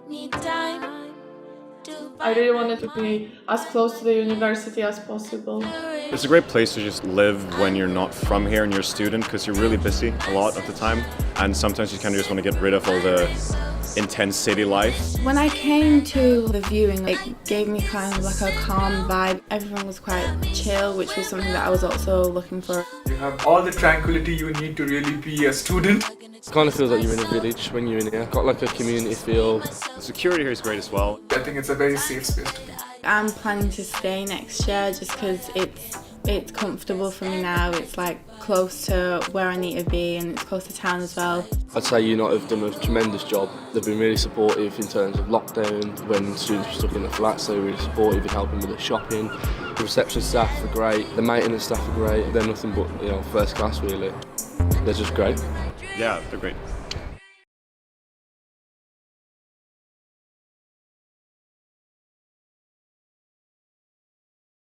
I really wanted to be as close to the university as possible. It's a great place to just live when you're not from here and you're a student, because you're really busy a lot of the time, and sometimes you kind of just want to get rid of all the intense city life. When I came to the viewing, it gave me kind of like a calm vibe. Everyone was quite chill, which was something that I was also looking for. You have all the tranquility you need to really be a student. It kind of feels like you're in a village when you're in here. Got like a community feel. The security here is great as well. I think it's a very safe space to be. I'm planning to stay next year just because it's comfortable for me now. It's like close to where I need to be and it's close to town as well. I'd say United have done a tremendous job. They've been really supportive in terms of lockdown when students were stuck in the flats. They were really supportive in helping with the shopping. The reception staff are great. The maintenance staff are great. They're nothing but first class really. They're just great. Yeah, they're great.